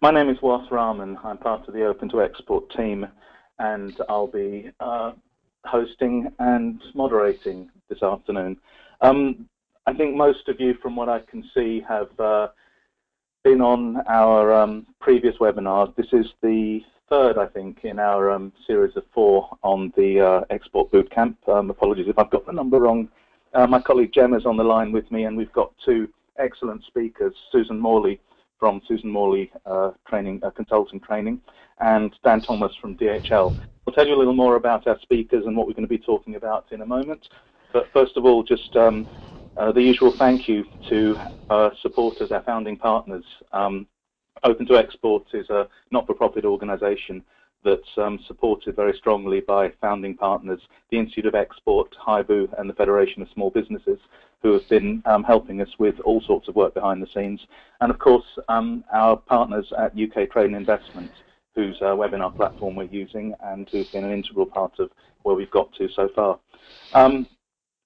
My name is Was Rahman. I'm part of the Open to Export team, and I'll be hosting and moderating this afternoon. I think most of you, from what I can see, have been on our previous webinars. This is the third, I think, in our series of 4 on the Export Bootcamp. Apologies if I've got the number wrong. My colleague Gemma's on the line with me, and we've got 2 excellent speakers, Susan Morley from Susan Morley Consulting Training, and Dan Thomas from DHL. I'll tell you a little more about our speakers and what we're going to be talking about in a moment. But first of all, just the usual thank you to our supporters, our founding partners. Open to Export is a not-for-profit organisation that's supported very strongly by founding partners, the Institute of Export, HIBU, and the Federation of Small Businesses, who have been helping us with all sorts of work behind the scenes. And of course, our partners at UK Trade and Investment, whose webinar platform we're using and who've been an integral part of where we've got to so far.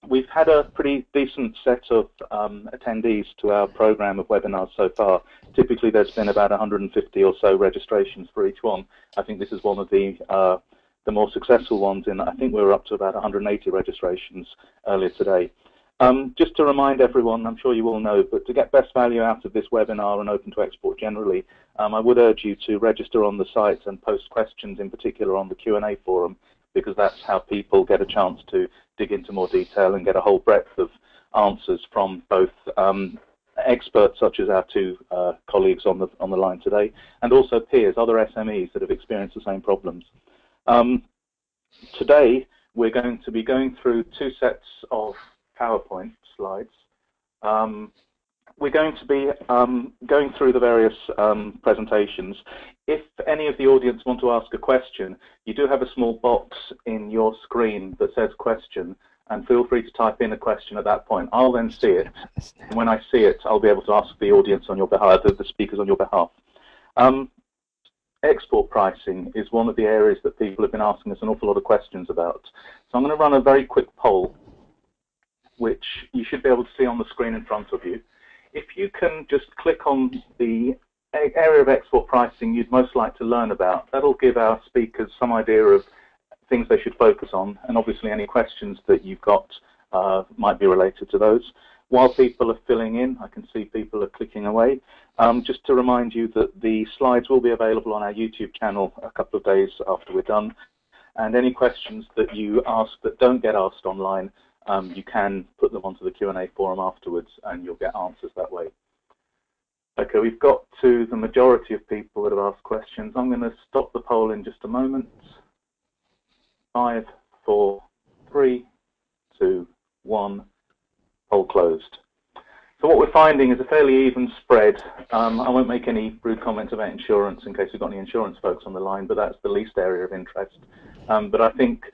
We've had a pretty decent set of attendees to our program of webinars so far. Typically, there's been about 150 or so registrations for each one. I think this is one of the more successful ones, in I think we were up to about 180 registrations earlier today. Just to remind everyone, I'm sure you all know, but to get best value out of this webinar and Open to Export generally, I would urge you to register on the site and post questions, in particular on the Q&A forum, because that's how people get a chance to dig into more detail and get a whole breadth of answers from both experts such as our 2 colleagues on the line today, and also peers, other SMEs that have experienced the same problems. Today we're going to be going through 2 sets of PowerPoint slides. We're going to be going through the various presentations. If any of the audience want to ask a question, you do have a small box in your screen that says question, and feel free to type in a question at that point. I'll then see it, and when I see it, I'll be able to ask the audience on your behalf, the speakers on your behalf. Export pricing is one of the areas that people have been asking us an awful lot of questions about. So I'm going to run a very quick poll, which you should be able to see on the screen in front of you. If you can just click on the area of export pricing you'd most like to learn about, that'll give our speakers some idea of things they should focus on, and obviously any questions that you've got might be related to those. While people are filling in, I can see people are clicking away. Just to remind you that the slides will be available on our YouTube channel a couple of days after we're done, and any questions that you ask that don't get asked online, you can put them onto the Q&A forum afterwards, and you'll get answers that way. Okay, we've got to the majority of people that have asked questions. I'm going to stop the poll in just a moment. 5, 4, 3, 2, 1, poll closed. So what we're finding is a fairly even spread. I won't make any rude comments about insurance in case we've got any insurance folks on the line, but that's the least area of interest. But I think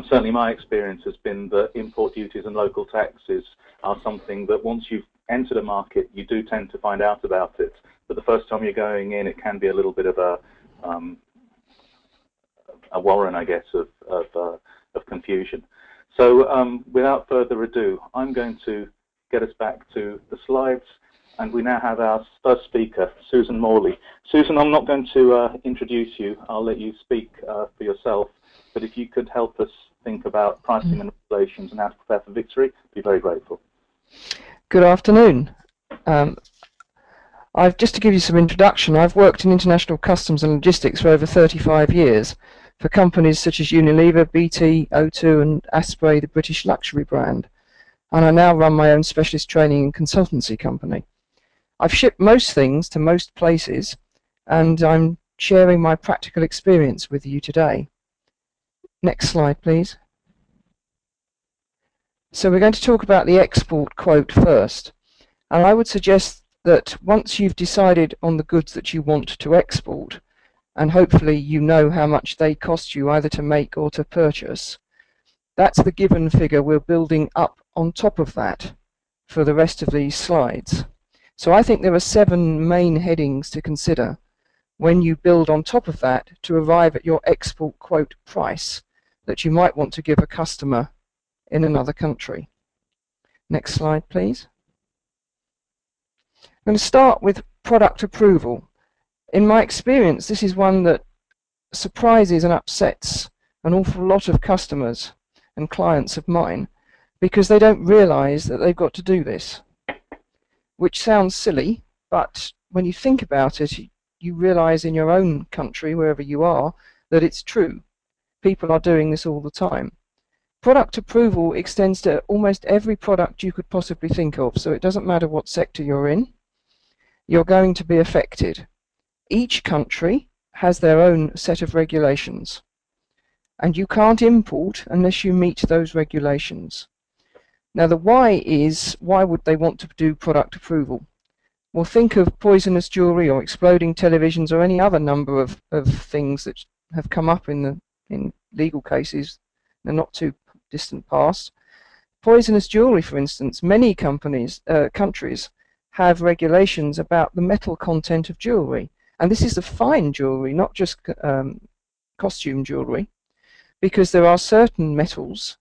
certainly my experience has been that import duties and local taxes are something that once you've entered a market, you do tend to find out about it. But the first time you're going in, it can be a little bit of a warren, I guess, of confusion. So without further ado, I'm going to get us back to the slides, and we now have our first speaker, Susan Morley. Susan, I'm not going to introduce you. I'll let you speak for yourself. But if you could help us think about pricing and regulations and how to prepare for victory, I'd be very grateful. Good afternoon. Just to give you some introduction, I've worked in international customs and logistics for over 35 years for companies such as Unilever, BT, O2 and Asprey, the British luxury brand. And I now run my own specialist training and consultancy company. I've shipped most things to most places, and I'm sharing my practical experience with you today. Next slide, please. So we're going to talk about the export quote first. And I would suggest that once you've decided on the goods that you want to export, and hopefully you know how much they cost you either to make or to purchase, that's the given figure we're building up on top of that for the rest of these slides. So I think there are 7 main headings to consider when you build on top of that to arrive at your export quote price that you might want to give a customer in another country. Next slide, please. I'm going to start with product approval. In my experience, this is one that surprises and upsets an awful lot of customers and clients of mine, because they don't realize that they've got to do this, which sounds silly, but when you think about it, you realize in your own country, wherever you are, that it's true. People are doing this all the time. Product approval extends to almost every product you could possibly think of, so it doesn't matter what sector you're in, you're going to be affected. Each country has their own set of regulations, and you can't import unless you meet those regulations. Now the why is, why would they want to do product approval? Well, think of poisonous jewellery or exploding televisions or any other number of things that have come up in legal cases in the not too distant past. Poisonous jewellery, for instance, many countries have regulations about the metal content of jewellery, and this is the fine jewellery, not just costume jewellery, because there are certain metals,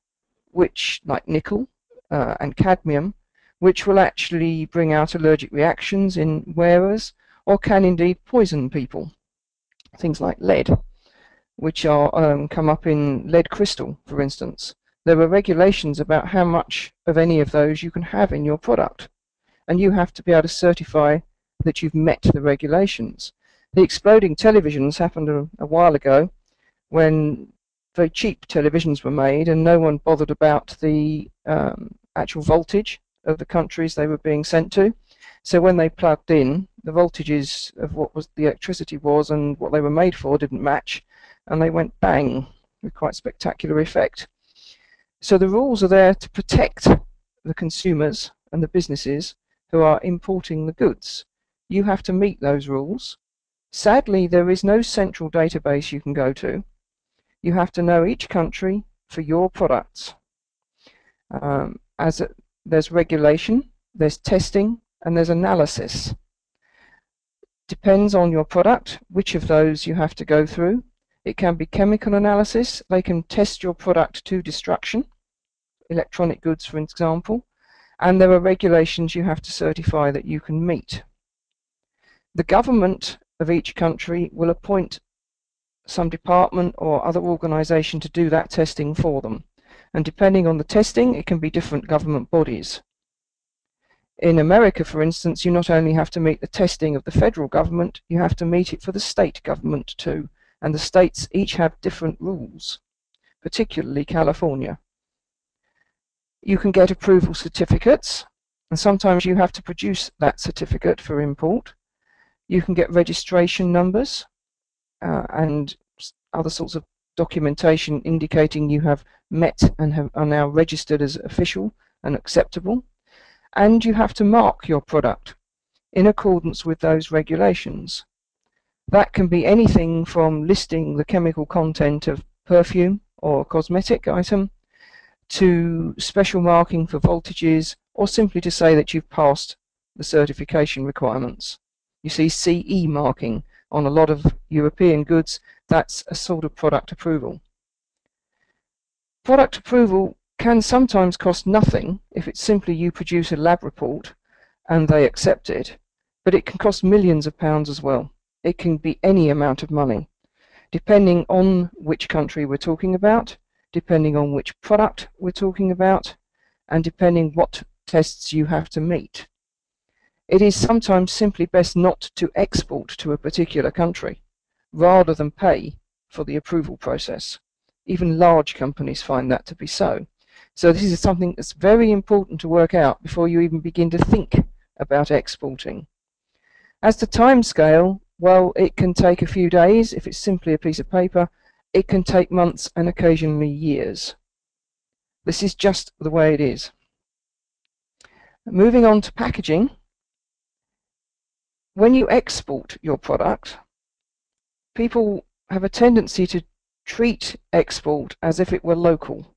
which, like nickel and cadmium, which will actually bring out allergic reactions in wearers, or can indeed poison people. Things like lead, which are come up in lead crystal, for instance. There are regulations about how much of any of those you can have in your product, and you have to be able to certify that you've met the regulations. The exploding televisions happened a while ago, when very cheap televisions were made and no one bothered about the actual voltage of the countries they were being sent to. So when they plugged in, the voltages of what the electricity was and what they were made for didn't match, and they went bang, with quite spectacular effect. So the rules are there to protect the consumers and the businesses who are importing the goods. You have to meet those rules. Sadly, there is no central database you can go to. You have to know each country for your products. There's regulation, there's testing, and there's analysis. Depends on your product, which of those you have to go through. It can be chemical analysis. They can test your product to destruction, electronic goods, for example, and there are regulations you have to certify that you can meet. The government of each country will appoint some department or other organisation to do that testing for them, and depending on the testing, it can be different government bodies. In America, for instance, you not only have to meet the testing of the federal government, you have to meet it for the state government too, and the states each have different rules, particularly California. You can get approval certificates, and sometimes you have to produce that certificate for import. You can get registration numbers and other sorts of documentation indicating you have met and are now registered as official and acceptable. And you have to mark your product in accordance with those regulations. That can be anything from listing the chemical content of perfume or cosmetic item, to special marking for voltages, or simply to say that you've passed the certification requirements. You see CE marking on a lot of European goods. That's a sort of product approval. Product approval can sometimes cost nothing if it's simply you produce a lab report and they accept it, but it can cost millions of pounds as well. It can be any amount of money, depending on which country we're talking about, depending on which product we're talking about, and depending what tests you have to meet. It is sometimes simply best not to export to a particular country, rather than pay for the approval process. Even large companies find that to be so. So this is something that's very important to work out before you even begin to think about exporting. As to timescale, well, it can take a few days if it's simply a piece of paper. It can take months and occasionally years. This is just the way it is. Moving on to packaging. When you export your product, people have a tendency to treat export as if it were local,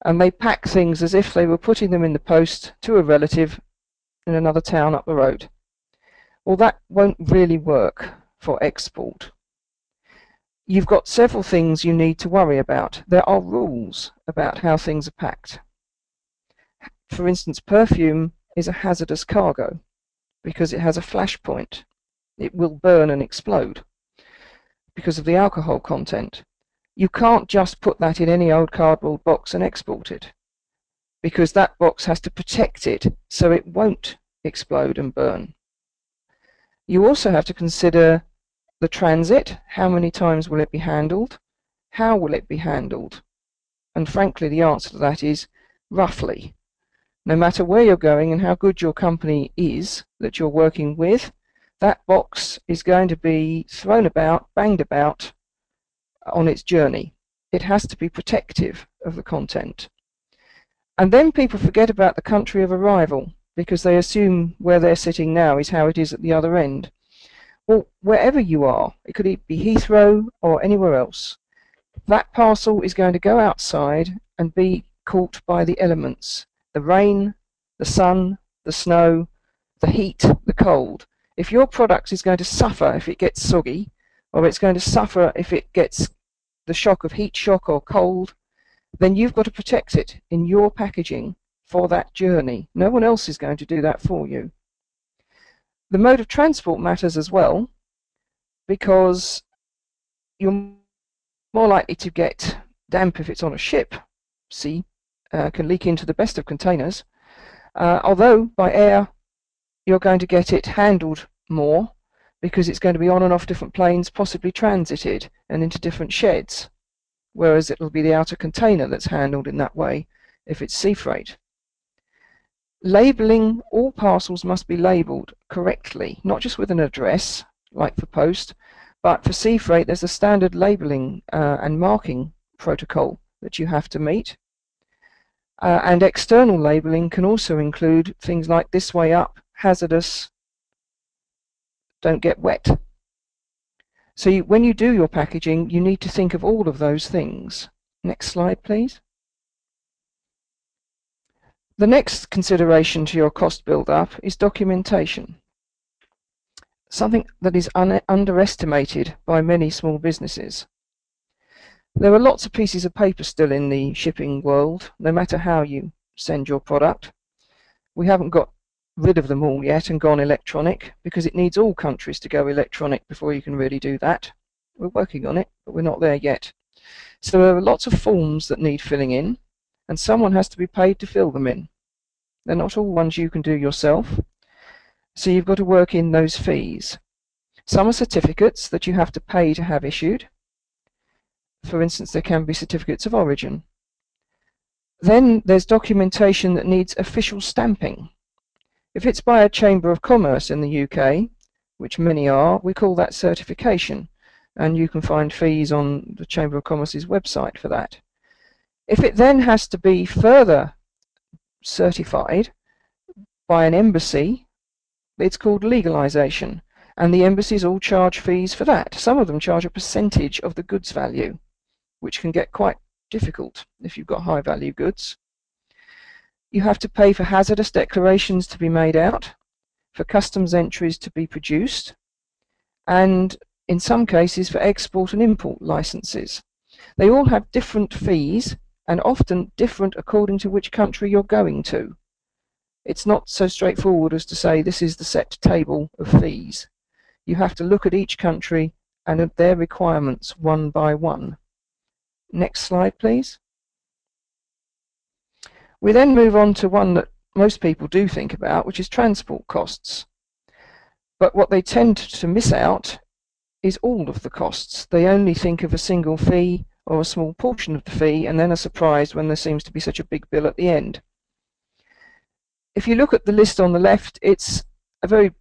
and they pack things as if they were putting them in the post to a relative in another town up the road. Well, that won't really work for export. You've got several things you need to worry about. There are rules about how things are packed. For instance, perfume is a hazardous cargo because it has a flash point. It will burn and explode because of the alcohol content. You can't just put that in any old cardboard box and export it, because that box has to protect it so it won't explode and burn. You also have to consider the transit. How many times will it be handled? How will it be handled? And frankly, the answer to that is roughly. No matter where you're going and how good your company is that you're working with, that box is going to be thrown about, banged about on its journey. It has to be protective of the content. And then people forget about the country of arrival, because they assume where they're sitting now is how it is at the other end. Well, wherever you are, it could be Heathrow or anywhere else, that parcel is going to go outside and be caught by the elements. The rain, the sun, the snow, the heat, the cold. If your product is going to suffer if it gets soggy, or it's going to suffer if it gets the shock of heat shock or cold, then you've got to protect it in your packaging for that journey. No one else is going to do that for you. The mode of transport matters as well, because you're more likely to get damp if it's on a ship. Sea can leak into the best of containers, although by air you're going to get it handled more, because it's going to be on and off different planes, possibly transited and into different sheds, whereas it will be the outer container that's handled in that way if it's sea freight. Labelling, all parcels must be labelled correctly, not just with an address like for post, but for sea freight there's a standard labelling and marking protocol that you have to meet. And external labelling can also include things like this way up, hazardous, don't get wet. So when you do your packaging, you need to think of all of those things. Next slide, please. The next consideration to your cost build-up is documentation, something that is underestimated by many small businesses. There are lots of pieces of paper still in the shipping world, no matter how you send your product. We haven't got rid of them all yet and gone electronic, because it needs all countries to go electronic before you can really do that. We're working on it, but we're not there yet. So there are lots of forms that need filling in, and someone has to be paid to fill them in. They're not all ones you can do yourself, so you've got to work in those fees. Some are certificates that you have to pay to have issued. For instance, there can be certificates of origin. Then there's documentation that needs official stamping. If it's by a Chamber of Commerce in the UK, which many are, we call that certification, and you can find fees on the Chamber of Commerce's website for that. If it then has to be further certified by an embassy, it's called legalization, and the embassies all charge fees for that. Some of them charge a percentage of the goods value, which can get quite difficult if you've got high value goods. You have to pay for hazardous declarations to be made out, for customs entries to be produced, and in some cases for export and import licenses. They all have different fees, and often different according to which country you're going to. It's not so straightforward as to say this is the set table of fees. You have to look at each country and at their requirements one by one. Next slide, please. We then move on to one that most people do think about, which is transport costs. But what they tend to miss out is all of the costs. They only think of a single fee or a small portion of the fee, and then are surprised when there seems to be such a big bill at the end. If you look at the list on the left, it's a very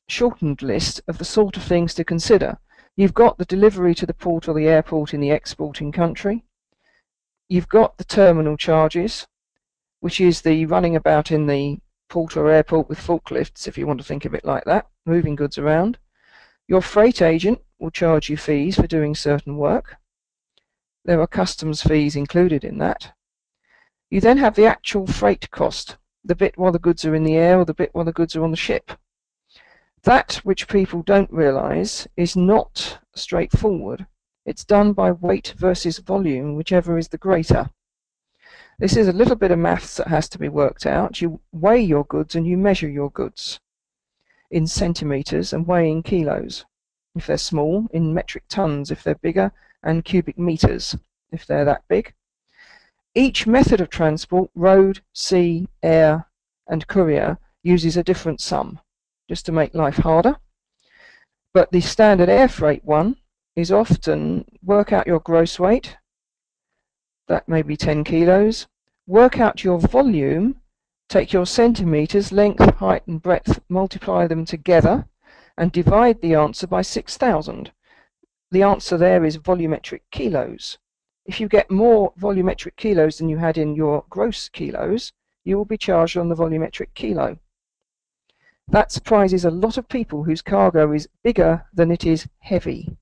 shortened list of the sort of things to consider. You've got the delivery to the port or the airport in the exporting country. You've got the terminal charges, which is the running about in the port or airport with forklifts, if you want to think of it like that, moving goods around. Your freight agent will charge you fees for doing certain work. There are customs fees included in that. You then have the actual freight cost, the bit while the goods are in the air or the bit while the goods are on the ship. That which people don't realise is not straightforward. It's done by weight versus volume, whichever is the greater. This is a little bit of maths that has to be worked out. You weigh your goods and you measure your goods. in centimetres and weigh in kilos if they're small, in metric tons if they're bigger, and cubic metres if they're that big. Each method of transport, road, sea, air and courier, uses a different sum, just to make life harder. But the standard air freight one is often work out your gross weight, that may be 10 kilos, work out your volume, take your centimetres, length, height and breadth, multiply them together and divide the answer by 6,000. The answer there is volumetric kilos. If you get more volumetric kilos than you had in your gross kilos, you will be charged on the volumetric kilo. That surprises a lot of people whose cargo is bigger than it is heavy.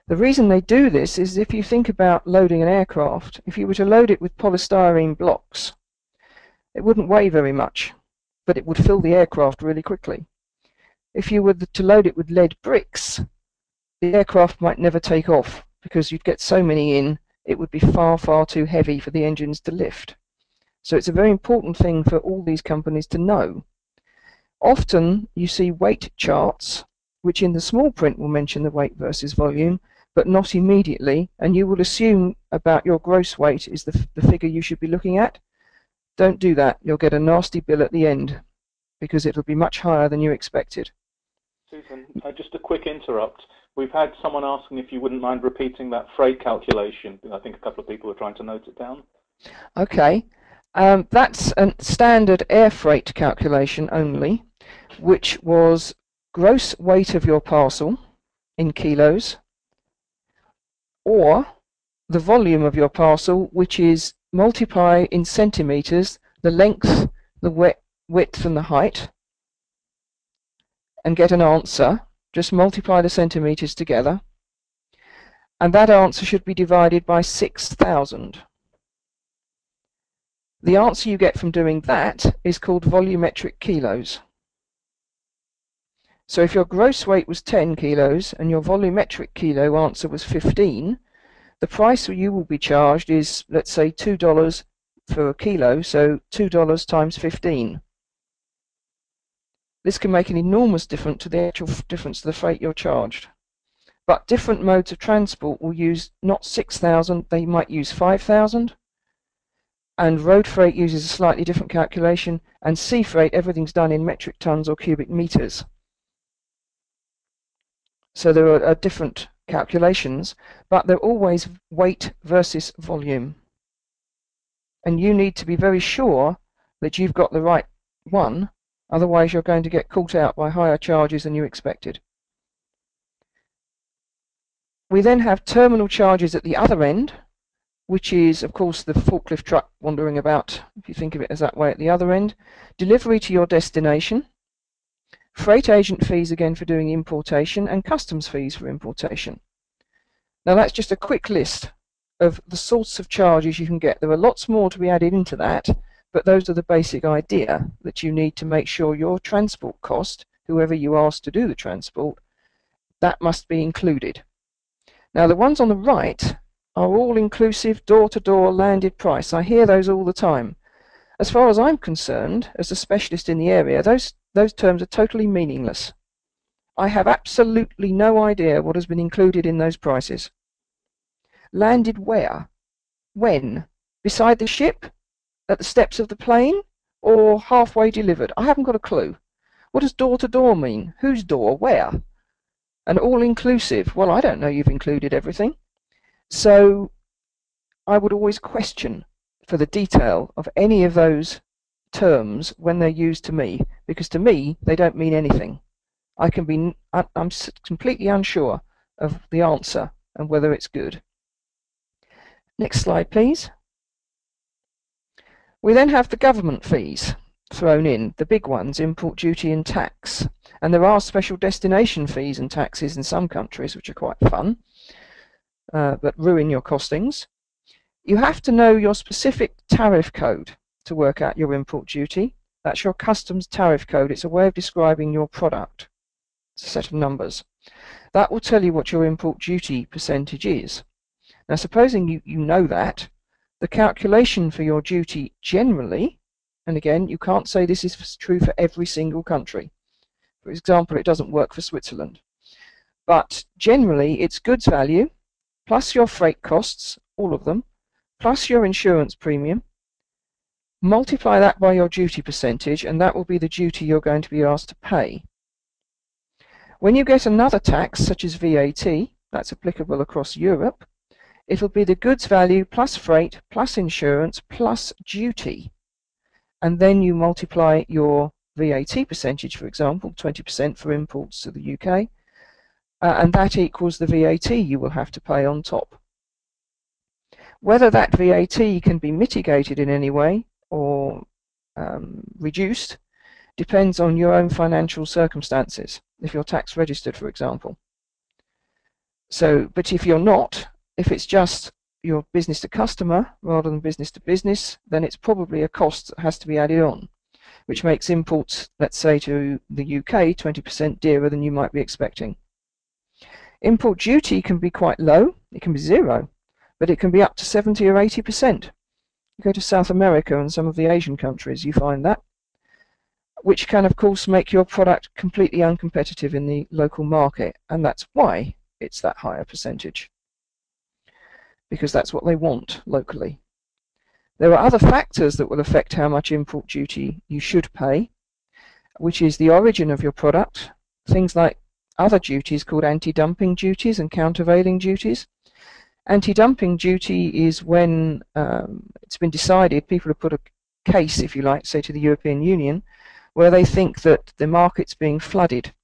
The reason they do this is if you think about loading an aircraft, if you were to load it with polystyrene blocks, it wouldn't weigh very much, but it would fill the aircraft really quickly. If you were to load it with lead bricks, the aircraft might never take off because you'd get so many in, it would be far, far too heavy for the engines to lift. So it's a very important thing for all these companies to know. Often you see weight charts, which in the small print will mention the weight versus volume, but not immediately, and you will assume about your gross weight is the figure you should be looking at. Don't do that. You'll get a nasty bill at the end because it'll be much higher than you expected. Susan, just a quick interrupt. We've had someone asking if you wouldn't mind repeating that freight calculation. I think a couple of people are trying to note it down. Okay, that's a standard air freight calculation only, which was gross weight of your parcel in kilos, or the volume of your parcel, which is multiply in centimetres the length, the width and the height, and get an answer. Just multiply the centimetres together, and that answer should be divided by 6,000. The answer you get from doing that is called volumetric kilos. So if your gross weight was 10 kilos and your volumetric kilo answer was 15, the price you will be charged is, let's say, $2 for a kilo, so $2 times 15. This can make an enormous difference to the actual difference to the freight you're charged. But different modes of transport will use not 6,000, they might use 5,000. And road freight uses a slightly different calculation, and sea freight, everything's done in metric tons or cubic meters. So there are different calculations, but they're always weight versus volume. And you need to be very sure that you've got the right one, otherwise you're going to get caught out by higher charges than you expected. We then have terminal charges at the other end, which is, of course, the forklift truck wandering about, if you think of it as that way at the other end. Delivery to your destination. Freight agent fees again for doing importation, and customs fees for importation. Now that's just a quick list of the sorts of charges you can get. There are lots more to be added into that, but those are the basic idea that you need to make sure your transport cost, whoever you ask to do the transport, that must be included. Now the ones on the right are all inclusive, door-to-door landed price. I hear those all the time. As far as I'm concerned, as a specialist in the area, those terms are totally meaningless. I have absolutely no idea what has been included in those prices. Landed where? When? Beside the ship? At the steps of the plane? Or halfway delivered? I haven't got a clue. What does door-to-door mean? Whose door? Where? And all-inclusive? Well, I don't know you've included everything. So I would always question for the detail of any of those terms when they're used to me, because to me they don't mean anything. I'm completely unsure of the answer and whether it's good. Next slide, please. We then have the government fees thrown in, the big ones, import duty and tax. And there are special destination fees and taxes in some countries which are quite fun, but ruin your costings. You have to know your specific tariff code to work out your import duty. That's your customs tariff code. It's a way of describing your product. It's a set of numbers. That will tell you what your import duty percentage is. Now, supposing you know that, the calculation for your duty generally, and again, you can't say this is true for every single country, For example, it doesn't work for Switzerland. But generally, it's goods value plus your freight costs, all of them, plus your insurance premium. Multiply that by your duty percentage, and that will be the duty you're going to be asked to pay. When you get another tax, such as VAT, that's applicable across Europe, it'll be the goods value plus freight plus insurance plus duty. And then you multiply your VAT percentage, for example, 20% for imports to the UK, and that equals the VAT you will have to pay on top. Whether that VAT can be mitigated in any way or reduced depends on your own financial circumstances, if you're tax registered, for example. So, but if you're not, if it's just your business to customer rather than business to business, then it's probably a cost that has to be added on, which makes imports, let's say, to the UK 20% dearer than you might be expecting. Import duty can be quite low, it can be zero, but it can be up to 70 or 80%. You go to South America and some of the Asian countries, you find that, which can of course make your product completely uncompetitive in the local market, and that's why it's that higher percentage, because that's what they want locally. There are other factors that will affect how much import duty you should pay, which is the origin of your product, things like other duties called anti-dumping duties and countervailing duties. Anti-dumping duty is when it's been decided, people have put a case, if you like, say to the European Union, where they think that the market's being flooded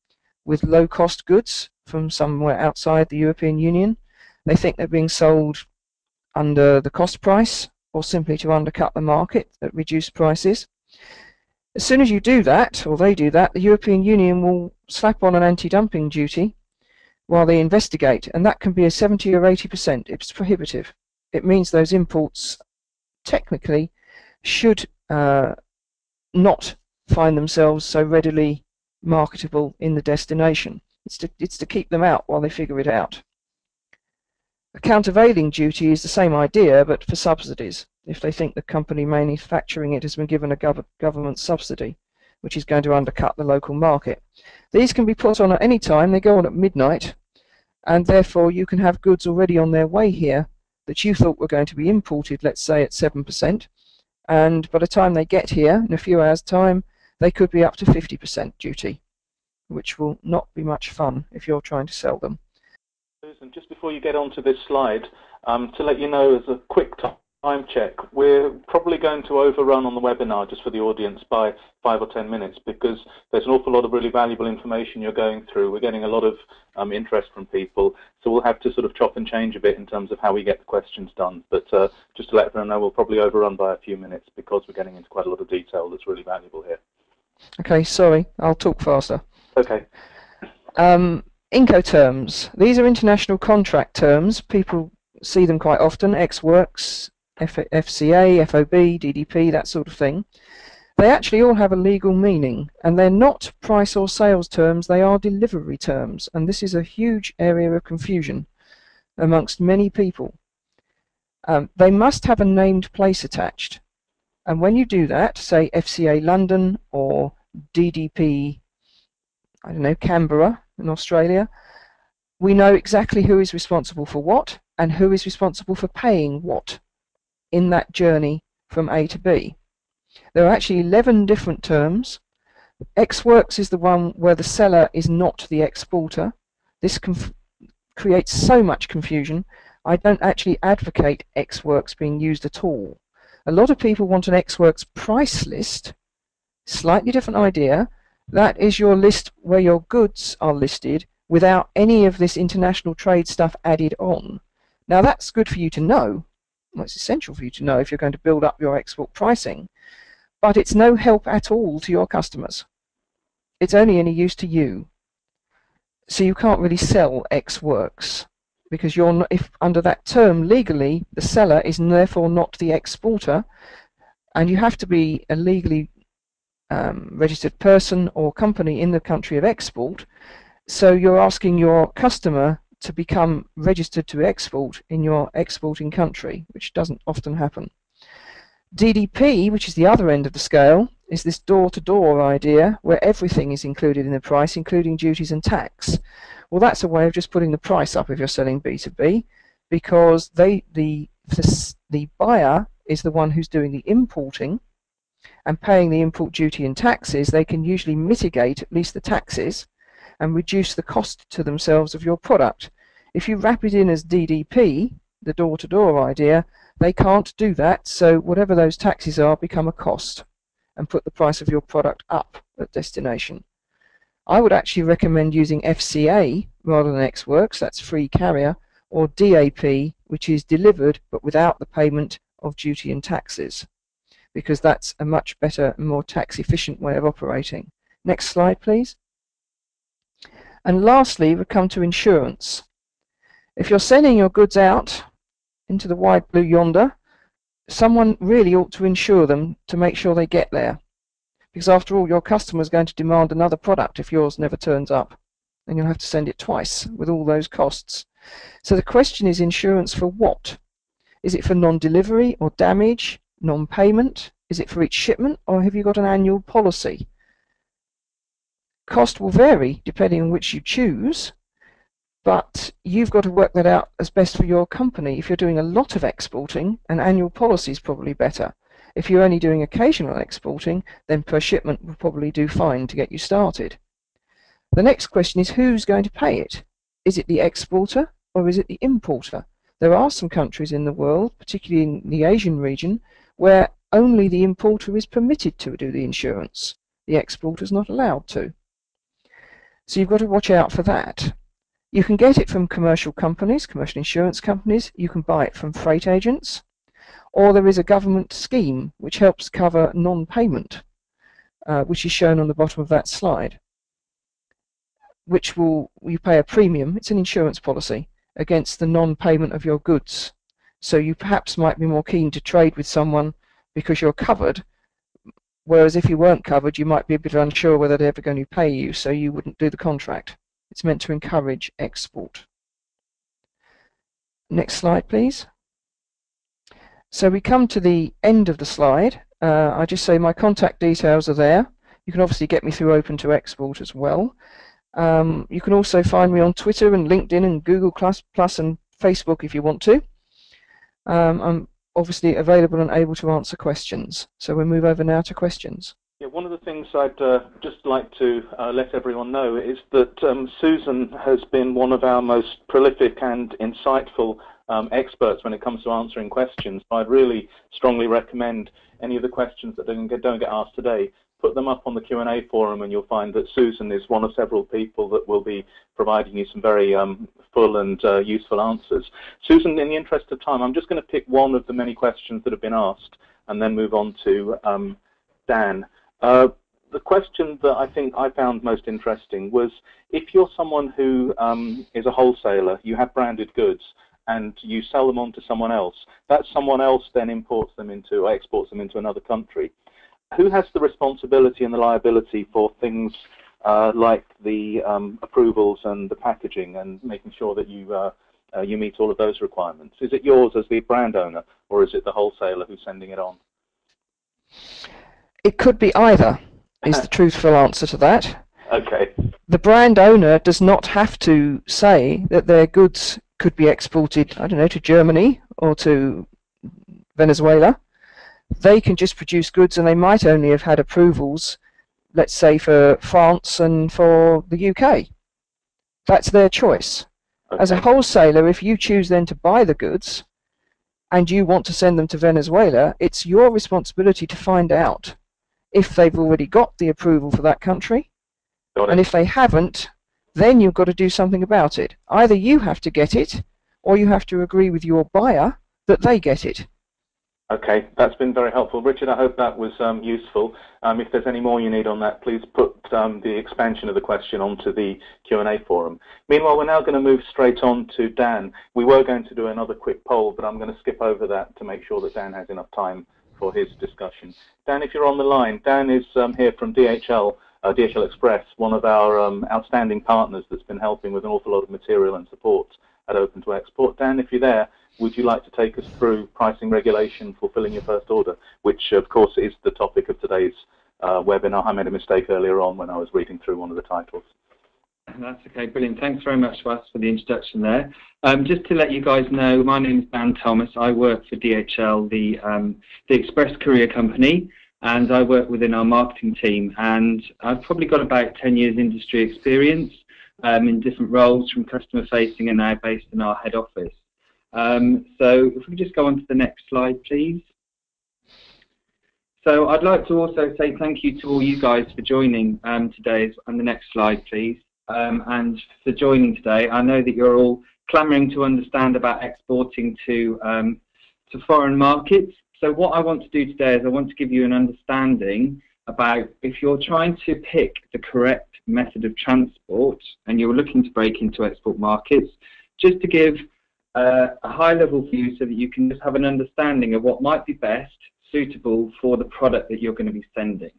with low-cost goods from somewhere outside the European Union. They think they're being sold under the cost price or simply to undercut the market at reduced prices. As soon as you do that, or they do that, the European Union will slap on an anti-dumping duty while they investigate, and that can be a 70 or 80%. It's prohibitive. It means those imports technically should not find themselves so readily marketable in the destination. It's to keep them out while they figure it out. A countervailing duty is the same idea, but for subsidies, if they think the company manufacturing it has been given a government subsidy, which is going to undercut the local market. These can be put on at any time. They go on at midnight, and therefore you can have goods already on their way here that you thought were going to be imported, let's say at 7%, and by the time they get here, in a few hours' time, they could be up to 50% duty, which will not be much fun if you're trying to sell them. And just before you get onto this slide, to let you know as a quick time check, we're probably going to overrun on the webinar just for the audience by 5 or 10 minutes, because there's an awful lot of really valuable information you're going through. We're getting a lot of interest from people, so we'll have to sort of chop and change a bit in terms of how we get the questions done. But just to let everyone know, we'll probably overrun by a few minutes because we're getting into quite a lot of detail that's really valuable here. Okay, sorry, I'll talk faster. Okay. Incoterms. These are international contract terms. People see them quite often. Ex-works, FCA, FOB, DDP, that sort of thing. They actually all have a legal meaning, and they're not price or sales terms, they are delivery terms, and this is a huge area of confusion amongst many people. They must have a named place attached, and when you do that, say FCA London or DDP, I don't know, Canberra in Australia, we know exactly who is responsible for what and who is responsible for paying what in that journey from A to B. There are actually 11 different terms. Ex-works is the one where the seller is not the exporter. This creates so much confusion. I don't actually advocate ex-works being used at all. A lot of people want an ex-works price list, slightly different idea. That is your list where your goods are listed without any of this international trade stuff added on. Now that's good for you to know. Well, it's essential for you to know if you're going to build up your export pricing, but it's no help at all to your customers. It's only any use to you. So you can't really sell ex-works because you're not, if under that term legally the seller is therefore not the exporter, and you have to be a legally registered person or company in the country of export, so you're asking your customer to become registered to export in your exporting country, which doesn't often happen. DDP, which is the other end of the scale, is this door-to-door idea where everything is included in the price, including duties and tax. Well, that's a way of just putting the price up if you're selling B2B, because the buyer is the one who's doing the importing and paying the import duty and taxes. They can usually mitigate at least the taxes and reduce the cost to themselves of your product. If you wrap it in as DDP, the door-to-door idea, they can't do that, so whatever those taxes are become a cost and put the price of your product up at destination. I would actually recommend using FCA rather than Ex-Works, that's free carrier, or DAP, which is delivered but without the payment of duty and taxes, because that's a much better and more tax efficient way of operating. Next slide, please. And lastly, we come to insurance. If you're sending your goods out into the wide blue yonder, someone really ought to insure them to make sure they get there. Because after all, your customer is going to demand another product if yours never turns up. And you'll have to send it twice with all those costs. So the question is, insurance for what? Is it for non-delivery or damage, non-payment? Is it for each shipment, or have you got an annual policy? Cost will vary depending on which you choose, but you've got to work that out as best for your company. If you're doing a lot of exporting, an annual policy is probably better. If you're only doing occasional exporting, then per shipment will probably do fine to get you started. The next question is, who's going to pay it? Is it the exporter or is it the importer? There are some countries in the world, particularly in the Asian region, where only the importer is permitted to do the insurance. The exporter is not allowed to. So you've got to watch out for that. You can get it from commercial companies, commercial insurance companies. You can buy it from freight agents, or there is a government scheme which helps cover non-payment, which is shown on the bottom of that slide, which you pay a premium. It's an insurance policy against the non-payment of your goods. So you perhaps might be more keen to trade with someone because you're covered, whereas if you weren't covered, you might be a bit unsure whether they're ever going to pay you, so you wouldn't do the contract. It's meant to encourage export. Next slide, please. So we come to the end of the slide. I just say my contact details are there. You can obviously get me through Open to Export as well. You can also find me on Twitter and LinkedIn and Google Plus and Facebook if you want to. I'm obviously available and able to answer questions. So we'll move over now to questions. Yeah, one of the things I'd just like to let everyone know is that Susan has been one of our most prolific and insightful experts when it comes to answering questions. I'd really strongly recommend any of the questions that don't get asked today, put them up on the Q&A forum, and you'll find that Susan is one of several people that will be providing you some very full and useful answers. Susan, in the interest of time, I'm just going to pick one of the many questions that have been asked and then move on to Dan. The question that I think I found most interesting was, if you're someone who is a wholesaler, you have branded goods, and you sell them on to someone else, that someone else then imports them into, or exports them into another country. Who has the responsibility and the liability for things like the approvals and the packaging and making sure that you meet all of those requirements? Is it yours as the brand owner, or is it the wholesaler who's sending it on? It could be either, is the truthful answer to that. Okay. The brand owner does not have to say that their goods could be exported, I don't know, to Germany or to Venezuela. They can just produce goods, and they might only have had approvals, let's say, for France and for the UK. That's their choice. Okay. As a wholesaler, if you choose then to buy the goods and you want to send them to Venezuela, it's your responsibility to find out if they've already got the approval for that country. And if they haven't, then you've got to do something about it. Either you have to get it, or you have to agree with your buyer that they get it. Okay, that's been very helpful. Richard, I hope that was useful. If there's any more you need on that, please put the expansion of the question onto the Q&A forum. Meanwhile, we're now going to move straight on to Dan. We were going to do another quick poll, but I'm going to skip over that to make sure that Dan has enough time for his discussion. Dan, if you're on the line, Dan is here from DHL Express, one of our outstanding partners that's been helping with an awful lot of material and support at Open to Export. Dan, if you're there, would you like to take us through pricing regulation, fulfilling your first order, which of course is the topic of today's webinar. I made a mistake earlier on when I was reading through one of the titles. That's okay, brilliant. Thanks very much, Wes, for the introduction there. Just to let you guys know, my name is Dan Thomas. I work for DHL, the Express Courier company, and I work within our marketing team. And I've probably got about 10 years industry experience in different roles, from customer facing and now based in our head office. So if we just go on to the next slide, please. So I'd like to also say thank you to all you guys for joining today. On the next slide, please. And for joining today. I know that you're all clamouring to understand about exporting to foreign markets. So what I want to do today is I want to give you an understanding about, if you're trying to pick the correct method of transport and you're looking to break into export markets, just to give a high-level view so that you can just have an understanding of what might be best suitable for the product that you're going to be sending.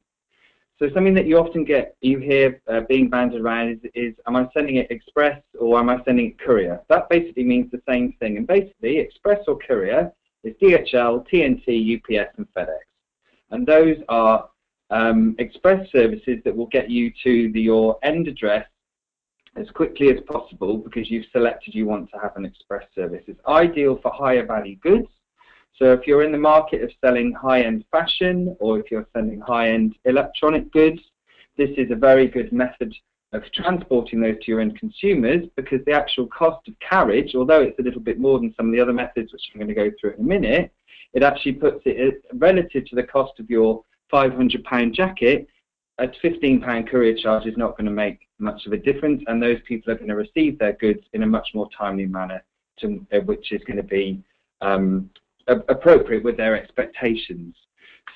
So something that you often hear being bandied around is, am I sending it express or am I sending it courier? That basically means the same thing. And basically, express or courier is DHL, TNT, UPS, and FedEx. And those are express services that will get you to your end address as quickly as possible because you've selected you want to have an express service. It's ideal for higher value goods. So if you're in the market of selling high-end fashion, or if you're selling high-end electronic goods, this is a very good method of transporting those to your end consumers, because the actual cost of carriage, although it's a little bit more than some of the other methods, which I'm going to go through in a minute, it actually puts it relative to the cost of your £500 jacket. A £15 courier charge is not going to make much of a difference, and those people are going to receive their goods in a much more timely manner, which is going to be appropriate with their expectations.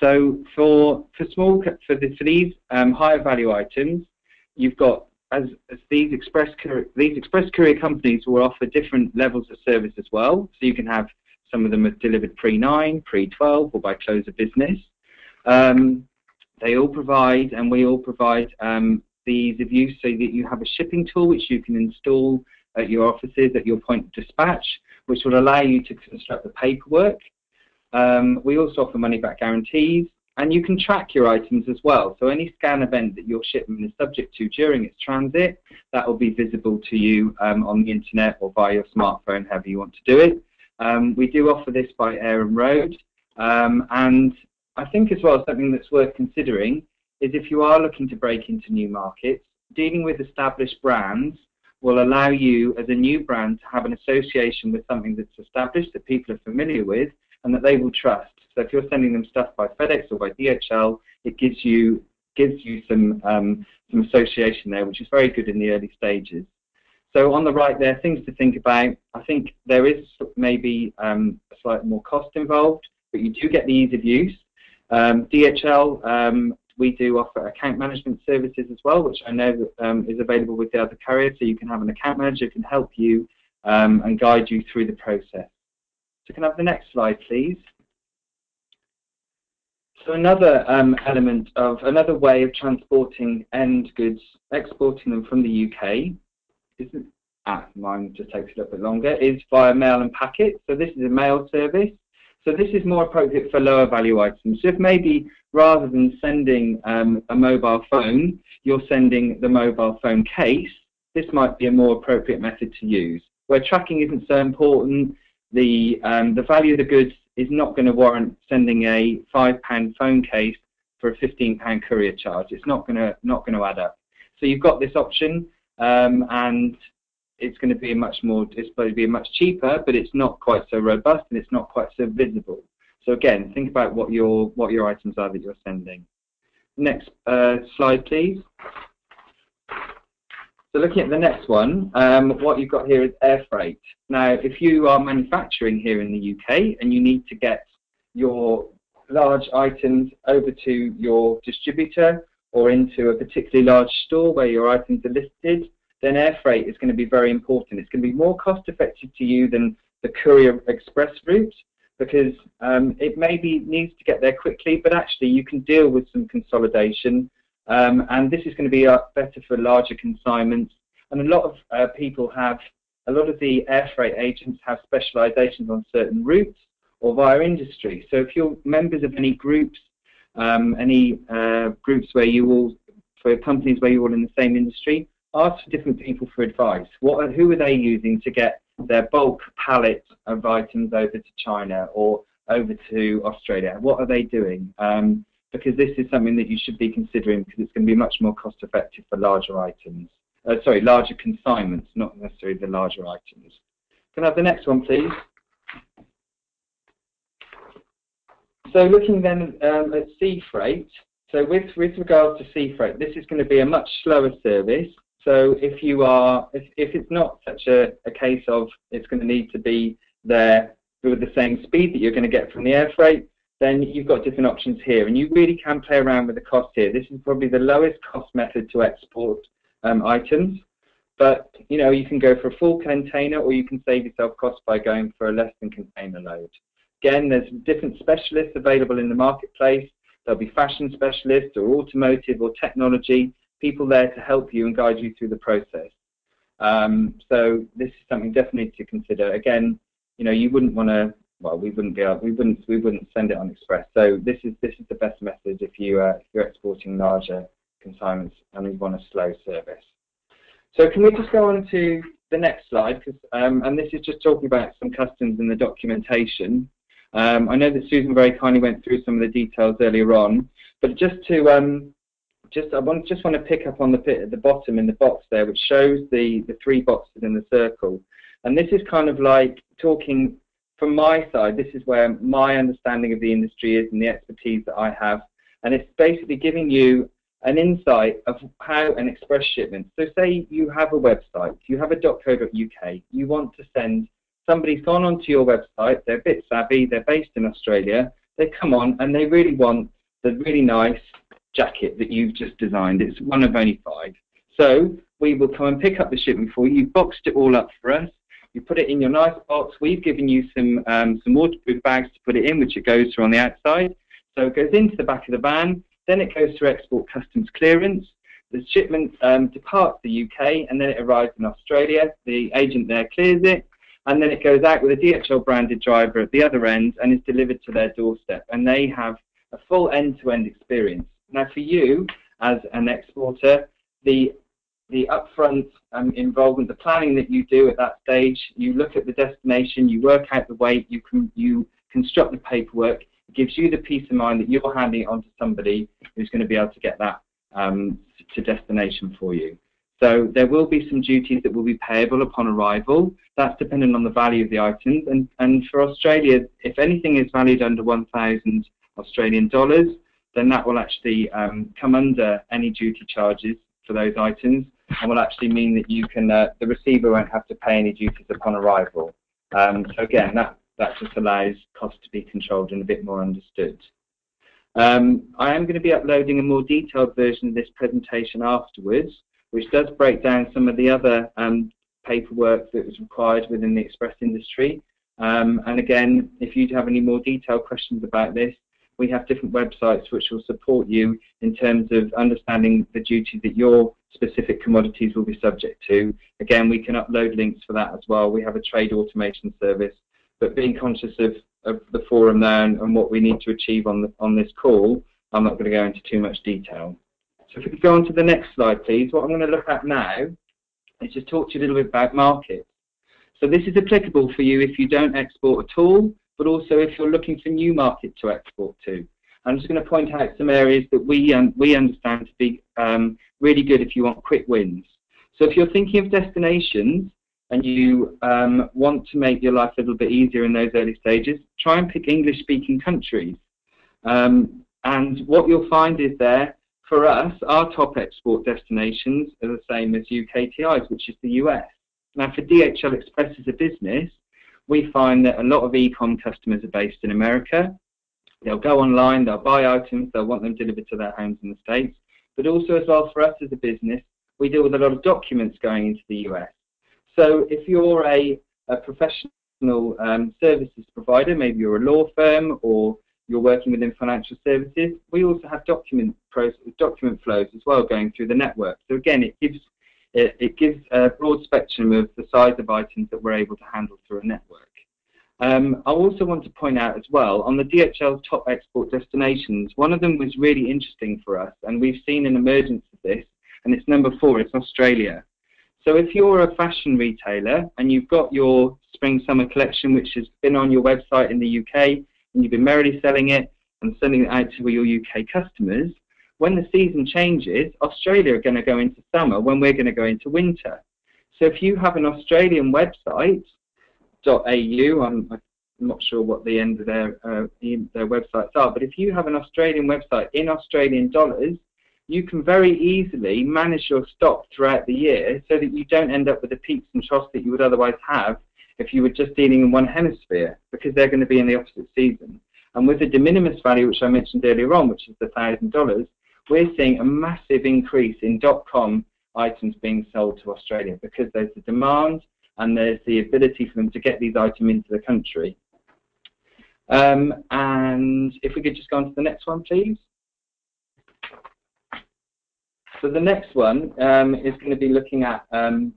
So for these higher value items, you've got as these express courier companies will offer different levels of service as well. So you can have some of them are delivered pre-9, pre-12, or by close of business. They all provide, and we all provide, the ease of use so that you have a shipping tool which you can install at your offices, at your point of dispatch, which will allow you to construct the paperwork. We also offer money-back guarantees, and you can track your items as well. So any scan event that your shipment is subject to during its transit, that will be visible to you on the internet or via your smartphone, however you want to do it. We do offer this by air and road, and I think as well something that's worth considering is, if you are looking to break into new markets, dealing with established brands will allow you as a new brand to have an association with something that's established, that people are familiar with, and that they will trust. So if you're sending them stuff by FedEx or by DHL, it gives you some association there, which is very good in the early stages. So on the right there, things to think about. I think there is maybe a slightly more cost involved, but you do get the ease of use. DHL, we do offer account management services as well, which I know is available with the other carriers, so you can have an account manager who can help you and guide you through the process. So can I have the next slide, please? So another another way of transporting end goods, exporting them from the UK, mine just takes a little bit longer, is via mail and packet. So this is a mail service. So this is more appropriate for lower value items. So if maybe rather than sending a mobile phone, you're sending the mobile phone case, this might be a more appropriate method to use. Where tracking isn't so important, the value of the goods is not going to warrant sending a £5 phone case for a £15 courier charge. It's not going to add up. So you've got this option, and it's going to be it's supposed to be much cheaper, but it's not quite so robust and it's not quite so visible. So again, think about what your items are that you're sending. Next slide, please. So looking at the next one, what you've got here is air freight. Now, if you are manufacturing here in the UK and you need to get your large items over to your distributor or into a particularly large store where your items are listed, then air freight is going to be very important. It's going to be more cost effective to you than the courier express route, because it maybe needs to get there quickly, but actually you can deal with some consolidation, and this is going to be better for larger consignments. And a lot of a lot of the air freight agents have specializations on certain routes or via industry. So if you're members of any groups any groups where you all, for companies where you're all in the same industry, ask for different people for advice. Who are they using to get their bulk pallet of items over to China or over to Australia? What are they doing? Because this is something that you should be considering, because it's going to be much more cost effective for larger items. Larger consignments, not necessarily the larger items. Can I have the next one, please? So looking then at sea freight. So with regards to sea freight, this is going to be a much slower service. So if it's not such a case of it's going to need to be there with the same speed that you're going to get from the air freight, then you've got different options here, and you really can play around with the cost here. This is probably the lowest cost method to export items, but you can go for a full container, or you can save yourself costs by going for a less than container load. Again, there's different specialists available in the marketplace. There'll be fashion specialists or automotive or technology, people there to help you and guide you through the process. So this is something definitely to consider. Again, you wouldn't want to, well, we wouldn't send it on express. So this is the best method if you're exporting larger consignments and you want a slow service. So can we just go on to the next slide? And this is just talking about some customs and the documentation. I know that Susan very kindly went through some of the details earlier on, but just to I want to pick up on the bit at the bottom in the box there, which shows the 3 boxes in the circle. And this is kind of like talking from my side. This is where my understanding of the industry is and the expertise that I have, and it's basically giving you an insight of how an express shipment. So say you have a website, you have a .co.uk, you want to send. Somebody's gone onto your website, they're a bit savvy, they're based in Australia, they come on and they really want the really nice jacket that you've just designed. It's one of only 5. So we will come and pick up the shipment for you. You've boxed it all up for us. You put it in your nice box. We've given you some waterproof bags to put it in, which it goes through on the outside. So it goes into the back of the van, then it goes through export customs clearance. The shipment departs the UK, and then it arrives in Australia. The agent there clears it, and then it goes out with a DHL branded driver at the other end and is delivered to their doorstep, and they have a full end-to-end experience. Now for you as an exporter, the upfront involvement, the planning that you do at that stage, you look at the destination, you work out the weight, you construct the paperwork, it gives you the peace of mind that you're handing it on to somebody who's going to be able to get that to destination for you. So there will be some duties that will be payable upon arrival. That's dependent on the value of the items. And for Australia, if anything is valued under 1,000 Australian dollars, then that will actually come under any duty charges for those items, and will actually mean that you can, the receiver won't have to pay any duties upon arrival. So again, that just allows costs to be controlled and a bit more understood. I am going to be uploading a more detailed version of this presentation afterwards, which does break down some of the other paperwork that was required within the express industry. And again, if you have any more detailed questions about this, we have different websites which will support you in terms of understanding the duties that your specific commodities will be subject to. Again, we can upload links for that as well. We have a trade automation service, but being conscious of the forum there and what we need to achieve on this call, I'm not going to go into too much detail. So if we could go on to the next slide, please. What I'm going to look at now is just talk to you a little bit about markets. So this is applicable for you if you don't export at all, but also if you're looking for new markets to export to. I'm just going to point out some areas that we understand to be really good if you want quick wins. So if you're thinking of destinations and you want to make your life a little bit easier in those early stages, try and pick English-speaking countries. And what you'll find is there, for us, our top export destinations are the same as UKTI's, which is the US. Now for DHL Express as a business, we find that a lot of e-com customers are based in America. They'll go online, they'll buy items, they'll want them delivered to their homes in the States. But also as well for us as a business, we deal with a lot of documents going into the US. So if you're a professional services provider, maybe you're a law firm or you're working within financial services, we also have document flows as well going through the network. So again, it gives a broad spectrum of the size of items that we're able to handle through a network. I also want to point out as well, on the DHL's top export destinations, one of them was really interesting for us, and we've seen an emergence of this, and it's number 4, it's Australia. So if you're a fashion retailer and you've got your spring-summer collection, which has been on your website in the UK, and you've been merrily selling it and sending it out to your UK customers, when the season changes, Australia are going to go into summer when we're going to go into winter. So if you have an Australian website, .au, I'm not sure what the end of their websites are, but if you have an Australian website in Australian dollars, you can very easily manage your stock throughout the year so that you don't end up with the peaks and troughs that you would otherwise have if you were just dealing in one hemisphere, because they're going to be in the opposite season. And with the de minimis value, which I mentioned earlier on, which is the $1,000, we're seeing a massive increase in .com items being sold to Australia, because there's the demand and there's the ability for them to get these items into the country. And if we could just go on to the next one, please. So the next one is going to be looking at sorry,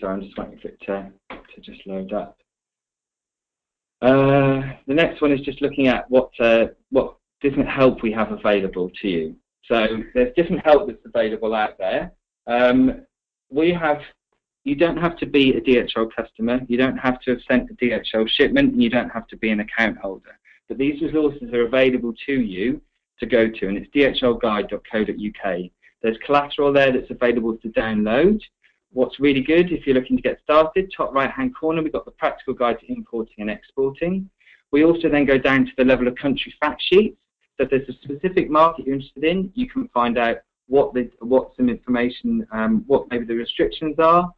I'm just waiting for it to just load up. The next one is just looking at what different help we have available to you. So there's different help that's available out there. You don't have to be a DHL customer, you don't have to have sent a DHL shipment, and you don't have to be an account holder. But these resources are available to you to go to, and it's dhlguide.co.uk. There's collateral there that's available to download. What's really good, if you're looking to get started, top right-hand corner, we've got the practical guide to importing and exporting. We also then go down to the level of country fact sheets. So if there's a specific market you're interested in, you can find out what some information, what maybe the restrictions are.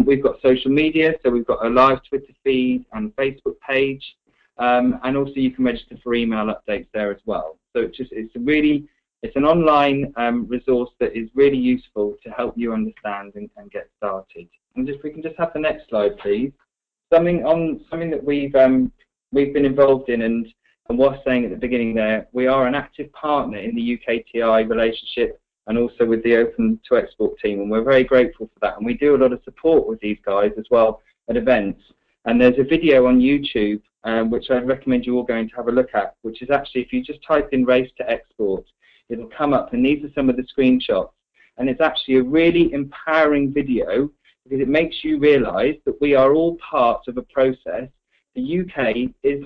We've got social media, so we've got a live Twitter feed and Facebook page, and also you can register for email updates there as well. So it's an online resource that is really useful to help you understand and get started. And if we can just have the next slide, please. Something that we've been involved in, and was saying at the beginning there, we are an active partner in the UKTI relationship and also with the Open to Export team, and we're very grateful for that. And we do a lot of support with these guys as well at events. And there's a video on YouTube which I recommend you all going to have a look at, which is actually, if you just type in race to export, it'll come up, and these are some of the screenshots. And it's actually a really empowering video, because it makes you realise that we are all part of a process. The UK is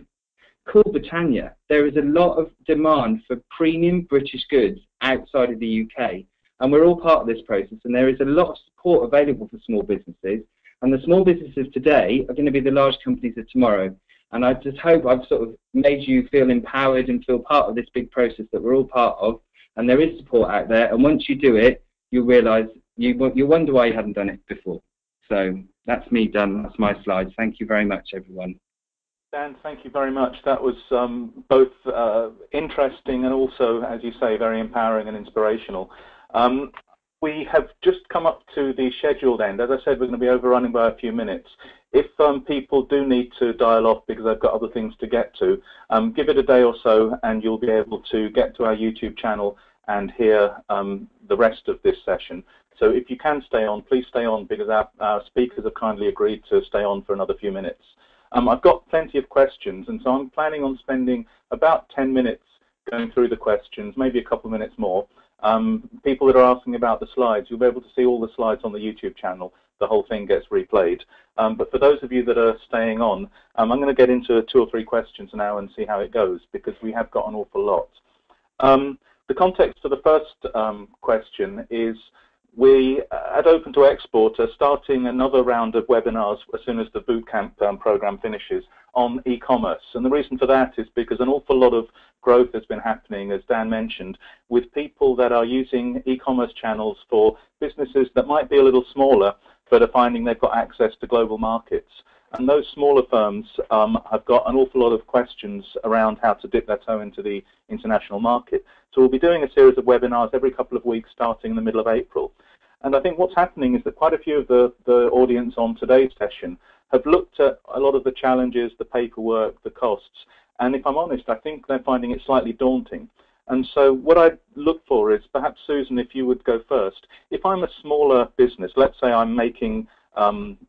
called Britannia. There is a lot of demand for premium British goods outside of the UK, and we're all part of this process, and there is a lot of support available for small businesses, and the small businesses today are going to be the large companies of tomorrow. And I just hope I've sort of made you feel empowered and feel part of this big process that we're all part of, and there is support out there, and once you do it, you'll realise, you wonder why you hadn't done it before. So that's me done, that's my slides. Thank you very much, everyone. Dan, thank you very much. That was both interesting and also, as you say, very empowering and inspirational. We have just come up to the scheduled end. As I said, we're going to be overrunning by a few minutes. If people do need to dial off because they've got other things to get to, give it a day or so and you'll be able to get to our YouTube channel and hear the rest of this session. So if you can stay on, please stay on, because our speakers have kindly agreed to stay on for another few minutes. I've got plenty of questions, and so I'm planning on spending about 10 minutes going through the questions, maybe a couple of minutes more. People that are asking about the slides, you'll be able to see all the slides on the YouTube channel. The whole thing gets replayed. But for those of you that are staying on, I'm going to get into 2 or 3 questions now and see how it goes, because we have got an awful lot. The context for the first question is, we at Open to Export are starting another round of webinars as soon as the Bootcamp program finishes on e-commerce. And the reason for that is because an awful lot of growth has been happening, as Dan mentioned, with people that are using e-commerce channels for businesses that might be a little smaller, but are finding they've got access to global markets. And those smaller firms have got an awful lot of questions around how to dip their toe into the international market. So we'll be doing a series of webinars every couple of weeks starting in the middle of April. And I think what's happening is that quite a few of the audience on today's session have looked at a lot of the challenges, the paperwork, the costs, and if I'm honest, I think they're finding it slightly daunting. And so what I look for is, perhaps Susan, if you would go first, if I'm a smaller business, let's say I'm making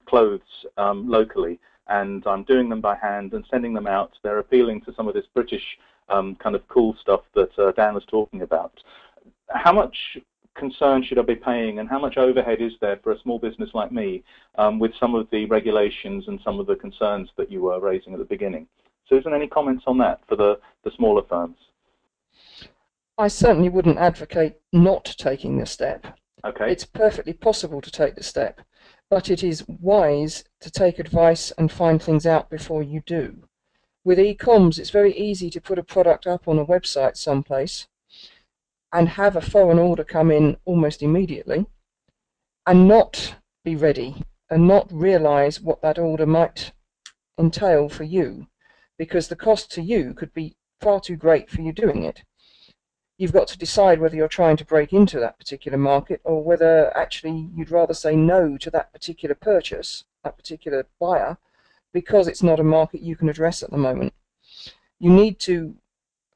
clothes locally, and I'm doing them by hand and sending them out. They're appealing to some of this British kind of cool stuff that Dan was talking about. How much concern should I be paying, and how much overhead is there for a small business like me with some of the regulations and some of the concerns that you were raising at the beginning? Susan, any comments on that for the smaller firms? I certainly wouldn't advocate not taking the step. Okay. It's perfectly possible to take the step, but it is wise to take advice and find things out before you do. With e-coms, it's very easy to put a product up on a website someplace and have a foreign order come in almost immediately and not be ready and not realize what that order might entail for you, because the cost to you could be far too great for you doing it. You've got to decide whether you're trying to break into that particular market or whether actually you'd rather say no to that particular purchase, that particular buyer, because it's not a market you can address at the moment. You need to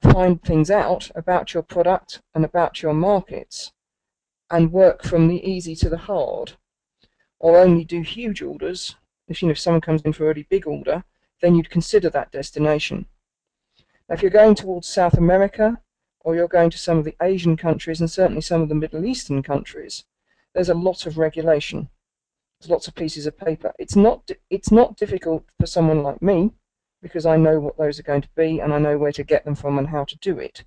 find things out about your product and about your markets and work from the easy to the hard, or only do huge orders. If someone comes in for a really big order, then you'd consider that destination. Now, if you're going towards South America, or you're going to some of the Asian countries and certainly some of the Middle Eastern countries, there's a lot of regulation. There's lots of pieces of paper. It's not difficult for someone like me, because I know what those are going to be and I know where to get them from and how to do it.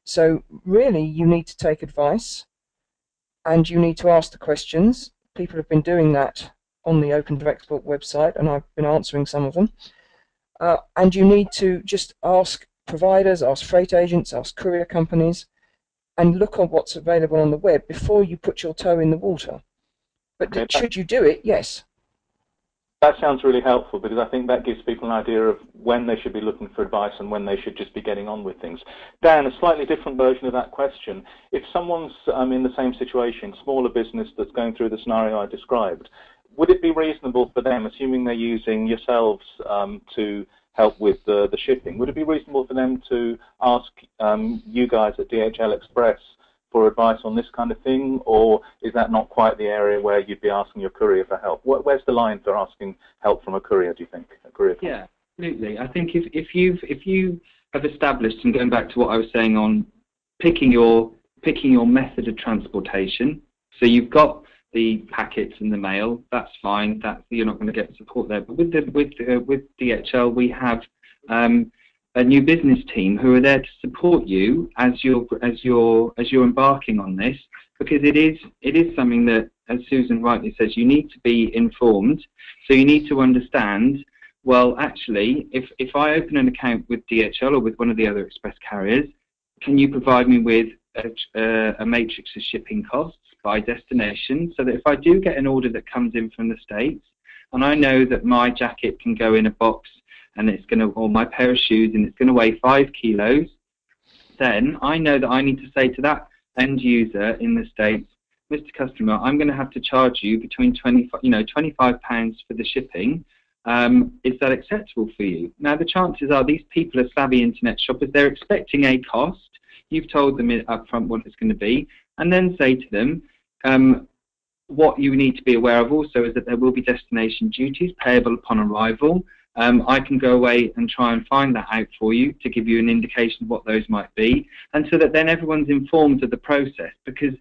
So really you need to take advice and you need to ask the questions. People have been doing that on the Open to Export website and I've been answering some of them. And you need to just ask providers, ask freight agents, ask courier companies, and look on what's available on the web before you put your toe in the water. But okay, should you do it? Yes. That sounds really helpful, because I think that gives people an idea of when they should be looking for advice and when they should just be getting on with things. Dan, a slightly different version of that question. If someone's in the same situation, smaller business that's going through the scenario I described, would it be reasonable for them, assuming they're using yourselves to help with the shipping, would it be reasonable for them to ask you guys at DHL Express for advice on this kind of thing, or is that not quite the area where you'd be asking your courier for help? Where's the line for asking help from a courier, do you think? A courier? Yeah, absolutely. I think if you have established, and going back to what I was saying on picking your method of transportation, so you've got the packets in the mail, that's fine. You're not going to get support there. But with DHL, we have a new business team who are there to support you as you're embarking on this, because it is something that, as Susan rightly says, you need to be informed. So you need to understand, well, actually, if I open an account with DHL or with one of the other express carriers, can you provide me with a matrix of shipping costs by destination, so that if I do get an order that comes in from the States, and I know that my jacket can go in a box and it's going to, or my pair of shoes, and it's going to weigh 5 kilos, then I know that I need to say to that end user in the States, Mr. Customer, I'm going to have to charge you between £25 for the shipping. Is that acceptable for you? Now, the chances are these people are savvy internet shoppers. They're expecting a cost. You've told them up front what it's going to be, and then say to them, what you need to be aware of also is that there will be destination duties payable upon arrival. I can go away and try and find that out for you to give you an indication of what those might be, and so that then everyone's informed of the process, because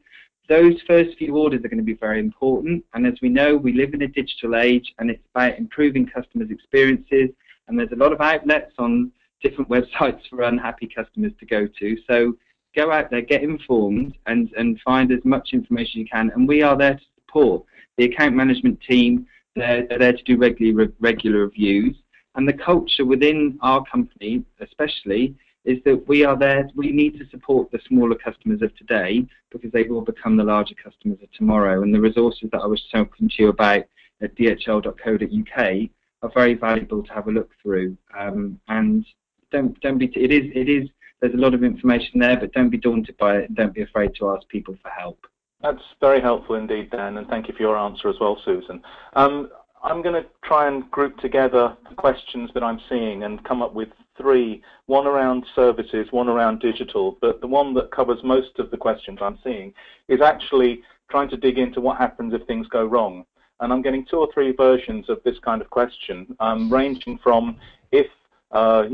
those first few orders are going to be very important. And as we know, we live in a digital age, and it's about improving customers' experiences, and there's a lot of outlets on different websites for unhappy customers to go to. So go out there, get informed, and find as much information you can. And we are there to support the account management team. They're there to do regular reviews. And the culture within our company, especially, is that we are there. We need to support the smaller customers of today, because they will become the larger customers of tomorrow. And the resources that I was talking to you about at dhl.co.uk are very valuable to have a look through. And don't be. It is. There's a lot of information there, but don't be daunted by it, and don't be afraid to ask people for help. That's very helpful indeed, Dan, and thank you for your answer as well, Susan. I'm going to try and group together the questions that I'm seeing and come up with 3, one around services, one around digital, but the one that covers most of the questions I'm seeing is actually trying to dig into what happens if things go wrong. and I'm getting 2 or 3 versions of this kind of question, ranging from if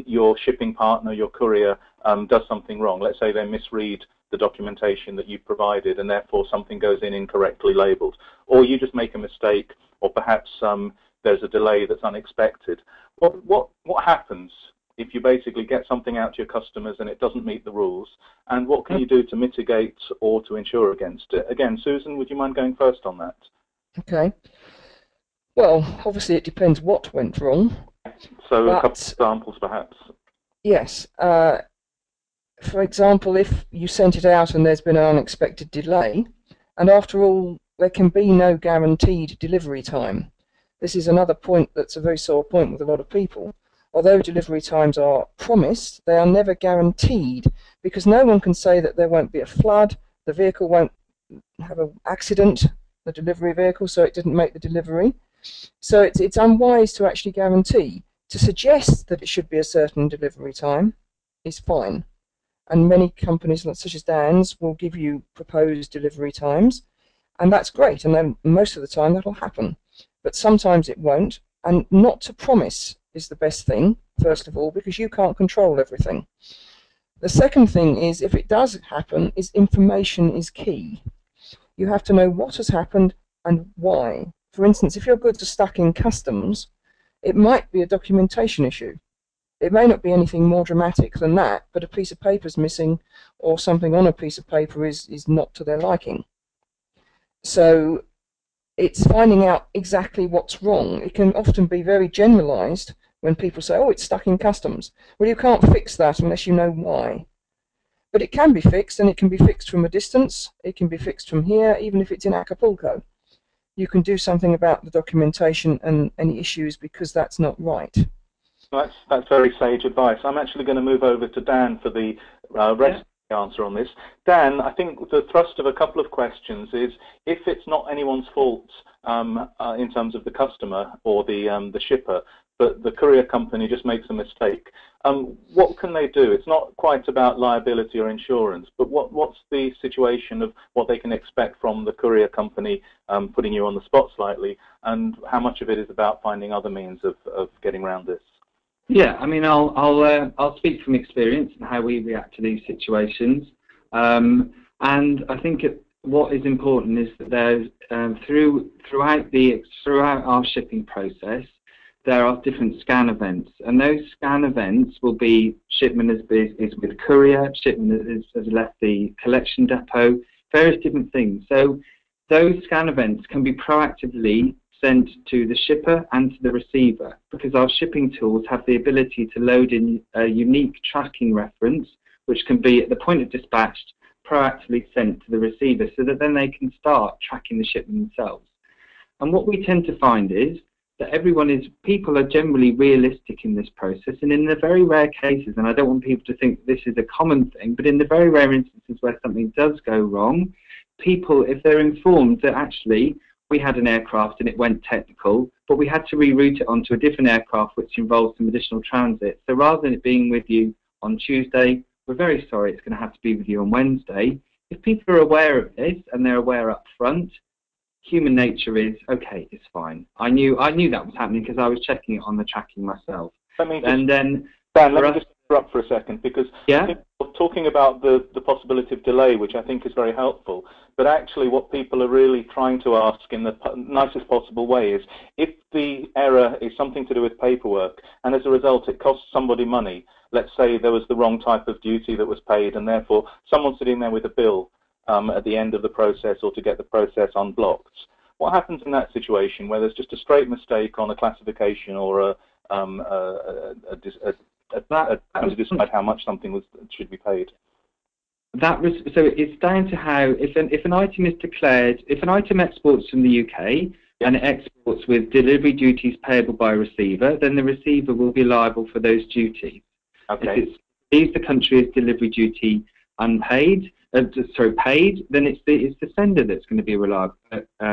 your shipping partner, your courier, does something wrong. Let's say they misread the documentation that you provided, and therefore something goes in incorrectly labelled, or you just make a mistake, or perhaps there's a delay that's unexpected. What happens if you basically get something out to your customers and it doesn't meet the rules, and what can you do to mitigate or to insure against it? Again, Susan, would you mind going first on that? Okay. Well, obviously it depends what went wrong. So a couple of examples, perhaps. Yes. For example, if you sent it out and there's been an unexpected delay, and after all, there can be no guaranteed delivery time. This is another point that's a very sore point with a lot of people. Although delivery times are promised, they are never guaranteed, because no one can say that there won't be a flood, the vehicle won't have an accident, the delivery vehicle, so it didn't make the delivery. So it's unwise to actually guarantee. To suggest that it should be a certain delivery time is fine. And many companies, such as Dan's, will give you proposed delivery times, and that's great, and then most of the time that'll happen. But sometimes it won't, and not to promise is the best thing, first of all, because you can't control everything. The second thing is, if it does happen, is information is key. You have to know what has happened and why. For instance, if your goods are stuck in customs, it might be a documentation issue. It may not be anything more dramatic than that, but a piece of paper is missing, or something on a piece of paper is not to their liking. So it's finding out exactly what's wrong. It can often be very generalized when people say, oh, it's stuck in customs. Well, you can't fix that unless you know why. But it can be fixed, and it can be fixed from a distance. It can be fixed from here, even if it's in Acapulco. You can do something about the documentation and any issues because that's not right. That's very sage advice. I'm actually going to move over to Dan for the rest of the answer on this. Dan, I think the thrust of a couple of questions is, if it's not anyone's fault in terms of the customer or the shipper, but the courier company just makes a mistake, what can they do? It's not quite about liability or insurance, but what's the situation of what they can expect from the courier company, putting you on the spot slightly, and how much of it is about finding other means of getting around this? Yeah, I mean, I'll speak from experience and how we react to these situations, and I think what is important is that there's throughout our shipping process, there are different scan events, and those scan events will be shipment is with courier, shipment has left the collection depot, various different things. So those scan events can be proactively sent to the shipper and to the receiver, because our shipping tools have the ability to load in a unique tracking reference, which can be at the point of dispatch proactively sent to the receiver, so that then they can start tracking the shipment themselves. And what we tend to find is that people are generally realistic in this process, and in the very rare cases, and I don't want people to think this is a common thing, but in the very rare instances where something does go wrong, people, if they're informed that actually we had an aircraft and it went technical, but we had to reroute it onto a different aircraft which involves some additional transit. So rather than it being with you on Tuesday, we're very sorry, it's going to have to be with you on Wednesday. If people are aware of this and they're aware up front, human nature is, okay, it's fine. I knew that was happening because I was checking it on the tracking myself. Dan, let me just interrupt for a second, because we're talking about the possibility of delay, which I think is very helpful, but actually what people are really trying to ask in the nicest possible way is, if the error is something to do with paperwork, and as a result it costs somebody money, let's say there was the wrong type of duty that was paid, and therefore someone's sitting there with a bill at the end of the process, or to get the process unblocked. What happens in that situation where there's just a straight mistake on a classification, or to decide how much something should be paid? So it's down to how, if an item is declared, if an item exports from the UK and it exports with delivery duties payable by a receiver, then the receiver will be liable for those duties. Okay. If it leaves the country as delivery duty unpaid, paid, then it's the sender that's going to be reliable.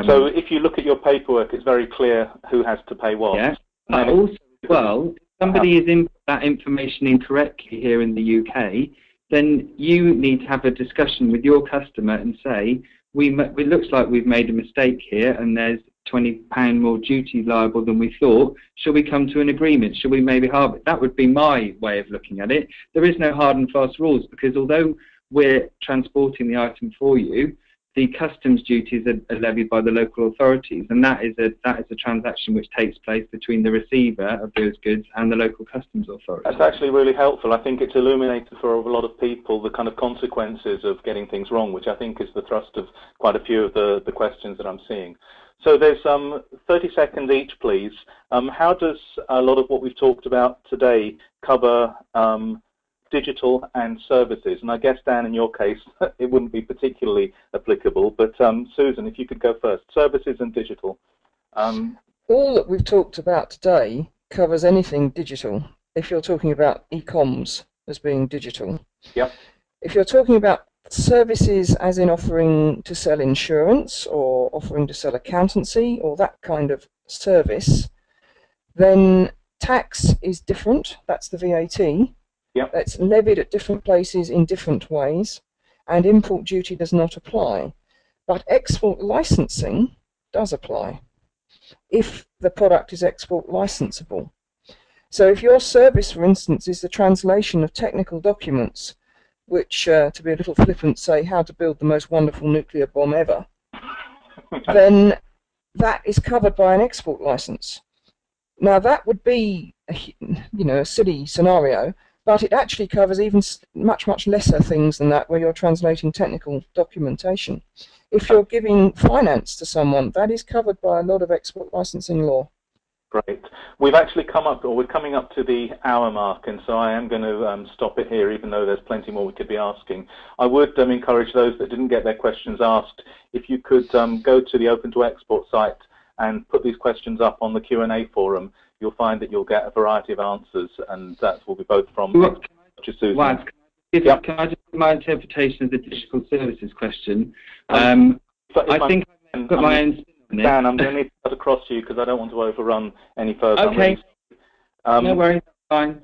So if you look at your paperwork, it's very clear who has to pay what. Yeah. But also, well, if somebody is input that information incorrectly here in the UK, then you need to have a discussion with your customer and say, it looks like we've made a mistake here, and there's £20 more duty liable than we thought. Shall we come to an agreement? Shall we maybe halve it? That would be my way of looking at it. There is no hard and fast rules, because although we're transporting the item for you, the customs duties are levied by the local authorities, and that is a transaction which takes place between the receiver of those goods and the local customs authority. That's actually really helpful. I think it's illuminated for a lot of people the kind of consequences of getting things wrong, which I think is the thrust of quite a few of the questions that I'm seeing. So there's 30 seconds each, please. How does a lot of what we've talked about today cover digital and services? And I guess, Dan, in your case, it wouldn't be particularly applicable, but Susan, if you could go first. Services and digital. All that we've talked about today covers anything digital, if you're talking about e-coms as being digital. Yep. If you're talking about services as in offering to sell insurance or offering to sell accountancy or that kind of service, then tax is different. That's the VAT. Yep. That's levied at different places in different ways, and import duty does not apply. But export licensing does apply if the product is export licensable. So if your service, for instance, is the translation of technical documents, which, to be a little flippant, say how to build the most wonderful nuclear bomb ever, then that is covered by an export license. Now that would be a silly scenario, but it actually covers even much lesser things than that, where you're translating technical documentation. If you're giving finance to someone, that is covered by a lot of export licensing law. Great. We've actually we're coming up to the hour mark, and so I am going to stop it here, even though there's plenty more we could be asking. I would encourage those that didn't get their questions asked, if you could go to the Open to Export site and put these questions up on the Q&A forum. You'll find that you'll get a variety of answers, and that will be both from Susan. Can I just give my interpretation of the digital services question? I think I've got my own. Dan, I'm going to need to cut across to you because I don't want to overrun any further. Okay. No worries, fine.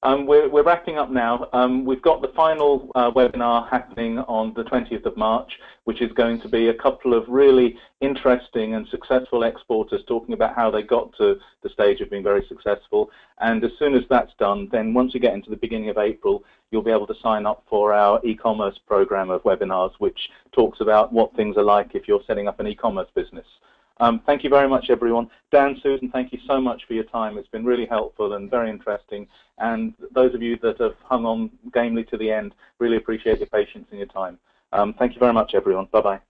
We're wrapping up now. We've got the final webinar happening on the 20th of March, which is going to be a couple of really interesting and successful exporters talking about how they got to the stage of being very successful. And as soon as that's done, then once you get into the beginning of April, you'll be able to sign up for our e-commerce program of webinars, which talks about what things are like if you're setting up an e-commerce business. Thank you very much, everyone. Dan, Susan, thank you so much for your time. It's been really helpful and very interesting. And those of you that have hung on gamely to the end, really appreciate your patience and your time. Thank you very much, everyone. Bye-bye.